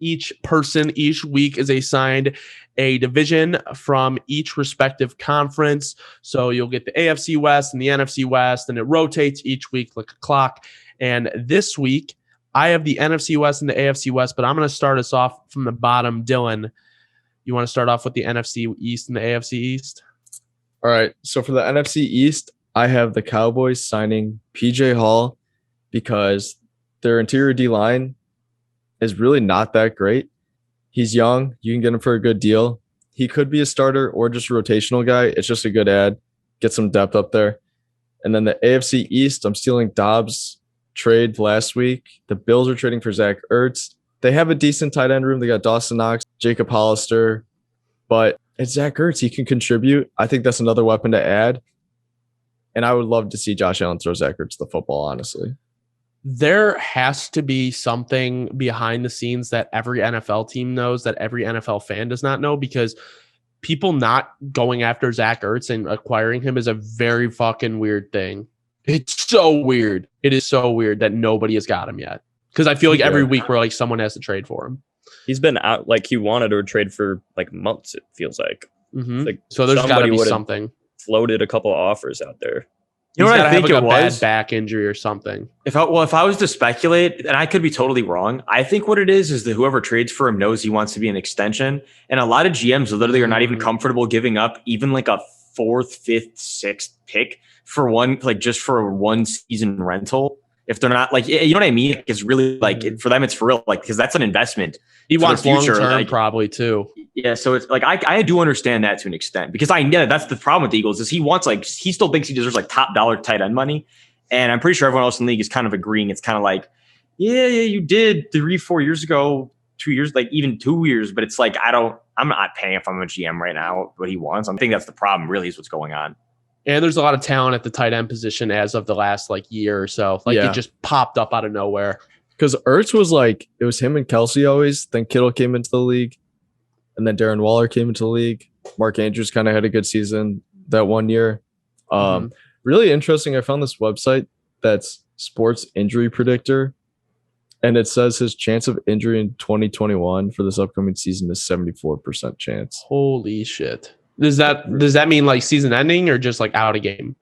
Each person each week is assigned a division from each respective conference. So you'll get the AFC West and the NFC West, and it rotates each week like a clock. And this week, I have the NFC West and the AFC West, but I'm going to start us off from the bottom. Dylan, you want to start off with the NFC East and the AFC East? All right. So for the NFC East, I have the Cowboys signing PJ Hall because their interior D-line is really not that great. He's young. You can get him for a good deal. He could be a starter or just a rotational guy. It's just a good ad. Get some depth up there. And then the AFC East, I'm stealing Dobbs trade last week. The Bills are trading for Zach Ertz. They have a decent tight end room. They got Dawson Knox, Jacob Hollister, but it's Zach Ertz. He can contribute. I think that's another weapon to add. And I would love to see Josh Allen throw Zach Ertz the football, honestly. There has to be something behind the scenes that every NFL team knows that every NFL fan does not know, because people not going after Zach Ertz and acquiring him is a very fucking weird thing. It's so weird. It is so weird that nobody has got him yet. Because I feel like every week we're like someone has to trade for him. He's been out, like he wanted to trade for like months, it feels like. Mm-hmm. Like so there's got to be something. Floated a couple of offers out there. You know what I think it was? Bad back injury or something. If I was to speculate, and I could be totally wrong, I think what it is that whoever trades for him knows he wants to be an extension. And a lot of GMs literally are not even comfortable giving up even like a 4th, 5th, 6th pick for one, like just for a 1 season rental. If they're not like, you know what I mean? It's really like for them, it's for real, like, because that's an investment. He wants long-term like, probably too. Yeah. So it's like, I do understand that to an extent, because that's the problem with the Eagles is he wants like, he still thinks he deserves like top dollar tight end money. And I'm pretty sure everyone else in the league is kind of agreeing. It's kind of like, yeah, you did 3-4 years ago, 2 years, like even 2 years. But it's like, I'm not paying if I'm a GM right now what he wants. I think that's the problem really is what's going on. And there's a lot of talent at the tight end position as of the last like year or so. Like it just popped up out of nowhere. Because Ertz was like, it was him and Kelsey always. Then Kittle came into the league. And then Darren Waller came into the league. Mark Andrews kind of had a good season that 1 year. Really interesting. I found this website that's Sports Injury Predictor. And it says his chance of injury in 2021 for this upcoming season is 74% chance. Holy shit. Does that mean like season ending or just like out a game?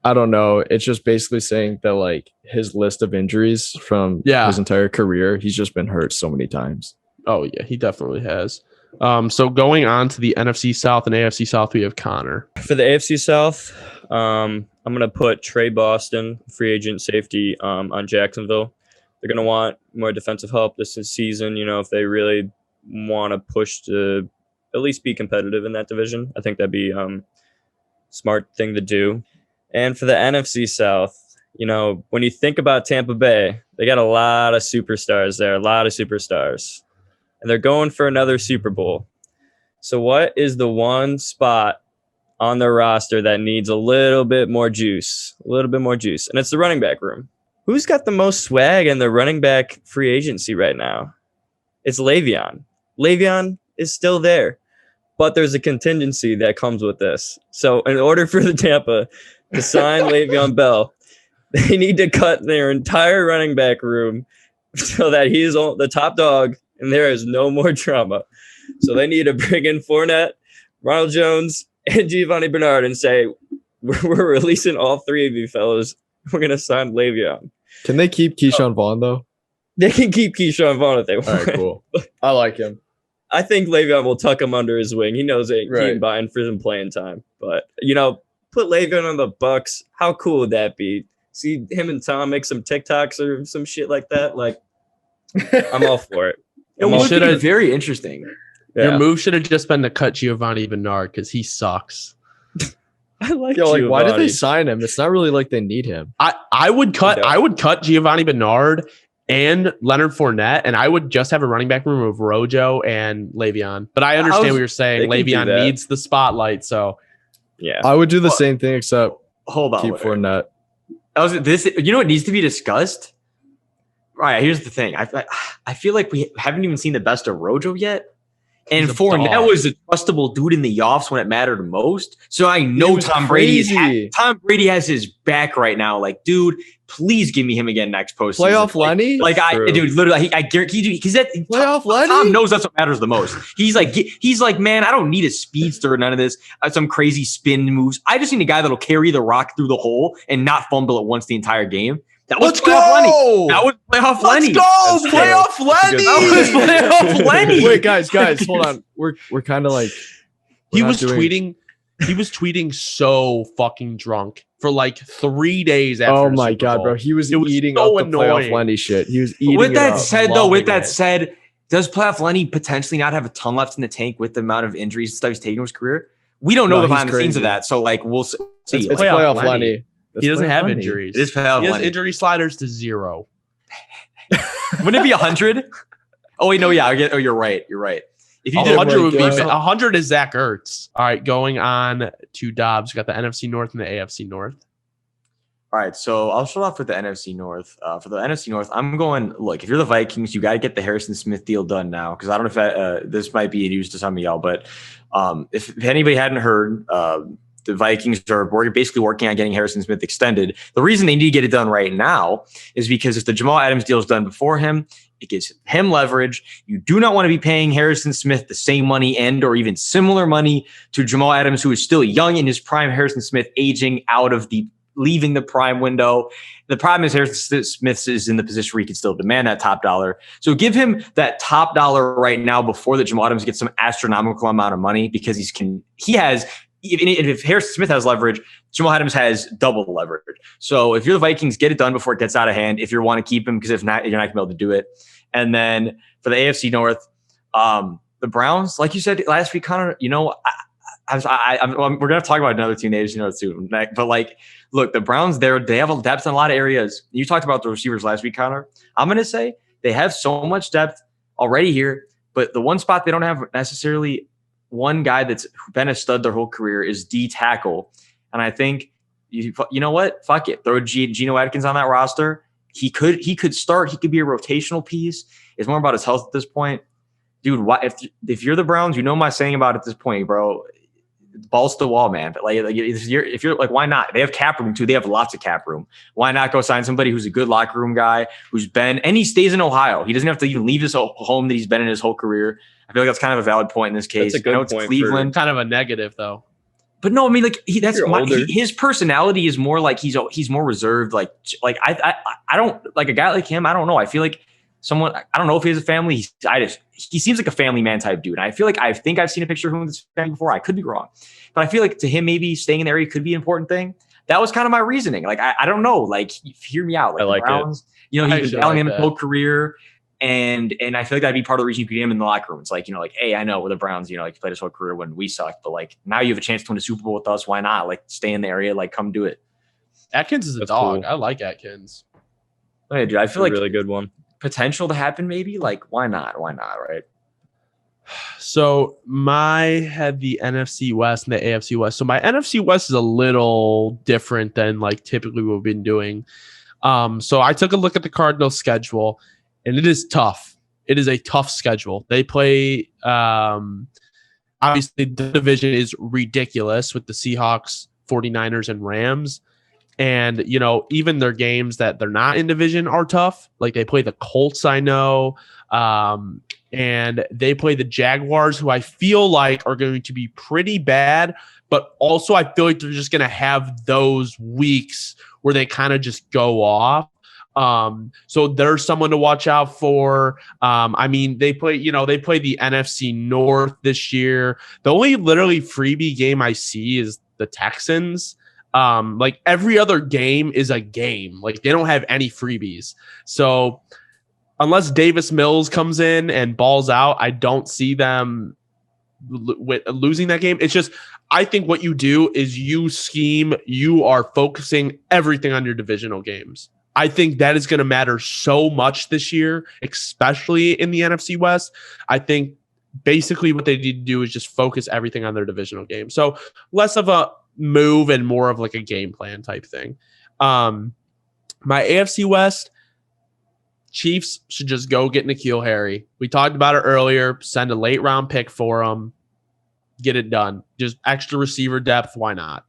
I don't know. It's just basically saying that like his list of injuries from his entire career, he's just been hurt so many times. Oh yeah, he definitely has. So going on to the NFC South and AFC South, we have Connor. For the AFC South, I'm gonna put Trey Boston, free agent safety, on Jacksonville. They're gonna want more defensive help this season. You know, if they really want to push to at least be competitive in that division. I think that'd be smart thing to do. And for the NFC South, you know, when you think about Tampa Bay, they got a lot of superstars there, and they're going for another Super Bowl. So what is the one spot on their roster that needs a little bit more juice? And it's the running back room. Who's got the most swag in the running back free agency right now? It's Le'Veon. Le'Veon is still there, but there's a contingency that comes with this. So in order for the Tampa to sign Le'Veon Bell, they need to cut their entire running back room so that he's the top dog and there is no more drama. So they need to bring in Fournette, Ronald Jones, and Giovanni Bernard and say, we're releasing all three of you fellas. We're going to sign Le'Veon. Can they keep Keyshawn Vaughn, though? They can keep Keyshawn Vaughn if they want. All right, cool. I like him. I think Le'Veon will tuck him under his wing. He knows he ain't buying for some playing time. But, you know, put Le'Veon on the Bucks. How cool would that be? See him and Tom make some TikToks or some shit like that. Like, I'm all for it. It would be very interesting. Yeah. Your move should have just been to cut Giovanni Bernard because he sucks. I like Giovanni. Why did they sign him? It's not really like they need him. I would cut Giovanni Bernard and Leonard Fournette, and I would just have a running back room of Rojo and Le'Veon. But I understand what you're saying. Le'Veon needs the spotlight, so yeah. I would do the same thing except hold on. Keep Fournette. You know what needs to be discussed? Right, here's the thing. I feel like we haven't even seen the best of Rojo yet. And He's a Fournette dog. was a trustable dude in the offs when it mattered most. So I know was Tom crazy. Brady has his back right now. Like, dude, please give me him again next postseason. Playoff Lenny? Like, dude, literally, I guarantee you, because Playoff Lenny? Tom knows that's what matters the most. He's like, man, I don't need a speedster or none of this, some crazy spin moves. I just need a guy that'll carry the rock through the hole and not fumble it once the entire game. That was Let's playoff Lenny. go. That was playoff Let's Lenny. go. That's Playoff good. Lenny. That was playoff Lenny. Wait, guys, hold on. We're kind of like He we're was not doing- tweeting. He was tweeting so fucking drunk for like 3 days after. Oh the my Super god, Bowl. bro! He was It was eating so up the annoying. playoff Lenny shit. He was eating. With it that up. said, Loving it. does playoff Lenny potentially not have a ton left in the tank with the amount of injuries and stuff he's taken in his career? We don't know No, the he's behind the scenes crazy. of that. So like we'll see. it's playoff playoff Lenny. Lenny. That's He doesn't playoff have Lenny. injuries. It is playoff He has Lenny. injury sliders to 0. Wouldn't it be 100? Oh wait, no, yeah. You're right. You're right. If you Oh did my 100 would be God. 100 is Zach Ertz. All right, going on to Dobbs. We got the NFC North and the AFC North. all right, so I'll start off with the NFC North. For the NFC North, I'm going. Look, if you're the Vikings, you got to get the Harrison Smith deal done now because I don't know if this might be news to some of y'all, but if anybody hadn't heard, the Vikings are basically working on getting Harrison Smith extended. The reason they need to get it done right now is because if the Jamal Adams deal is done before him, it gives him leverage. You do not want to be paying Harrison Smith the same money or even similar money to Jamal Adams, who is still young in his prime. Harrison Smith aging out of leaving the prime window. The problem is Harrison Smith is in the position where he can still demand that top dollar. So give him that top dollar right now before the Jamal Adams gets some astronomical amount of money because if Harrison Smith has leverage, Jamal Adams has double the leverage. So if you're the Vikings, get it done before it gets out of hand. If you want to keep him, because if not, you're not going to be able to do it. And then for the AFC North, the Browns, like you said last week, Connor, we're going to talk about another team, the AFC North soon. But like, look, the Browns, they have a depth in a lot of areas. You talked about the receivers last week, Connor. I'm going to say they have so much depth already here, but the one spot they don't have necessarily one guy that's been a stud their whole career is D tackle. And I think, you know what? Fuck it. Throw Geno Atkins on that roster. He could start. He could be a rotational piece. It's more about his health at this point. Dude, if you're the Browns, you know my saying about it at this point, bro. Balls to the wall, man. But like if you're like, why not? They have cap room too. They have lots of cap room. Why not go sign somebody who's a good locker room guy, and he stays in Ohio. He doesn't have to even leave his home that he's been in his whole career. I feel like that's kind of a valid point in this case. That's a good I know it's point Cleveland, Kind of a negative though. but no, I mean like his personality is more like he's more reserved. Like I don't like a guy like him. I don't know. I feel like someone. I don't know if he has a family. He seems like a family man type dude. And I feel like I've seen a picture of him with his family before. I could be wrong, but I feel like to him maybe staying in the area could be an important thing. That was kind of my reasoning. Like I don't know. Like hear me out. Like I like the Browns, he's been actually battling like him his that. whole career. And I feel like that'd be part of the reason you could get him in the locker room. It's like, like, hey, I know we're the Browns, like he played his whole career when we sucked, but like now you have a chance to win a Super Bowl with us. Why not? Like stay in the area, like come do it. Atkins is a That's dog. cool. I like Atkins. Hey, dude, I It's feel a like really good one. potential to happen maybe. Like why not? Why not? Right. So my had the NFC West and the AFC West. So my NFC West is a little different than like typically what we've been doing. So I took a look at the Cardinals schedule and it is tough. It is a tough schedule. They play, obviously the division is ridiculous with the Seahawks, 49ers, and Rams. And, even their games that they're not in division are tough. Like they play the Colts, I know. And they play the Jaguars, who I feel like are going to be pretty bad. But also I feel like they're just going to have those weeks where they kind of just go off. So there's someone to watch out for. They play the NFC North this year. The only literally freebie game I see is the Texans. Like every other game is a game. Like they don't have any freebies. So unless Davis Mills comes in and balls out, I don't see them losing that game. It's just, I think what you do is you are focusing everything on your divisional games. I think that is going to matter so much this year, especially in the NFC West. I think basically what they need to do is just focus everything on their divisional game. So less of a move and more of like a game plan type thing. My AFC West, Chiefs should just go get N'Keal Harry. We talked about it earlier. Send a late round pick for him. Get it done. Just extra receiver depth. Why not?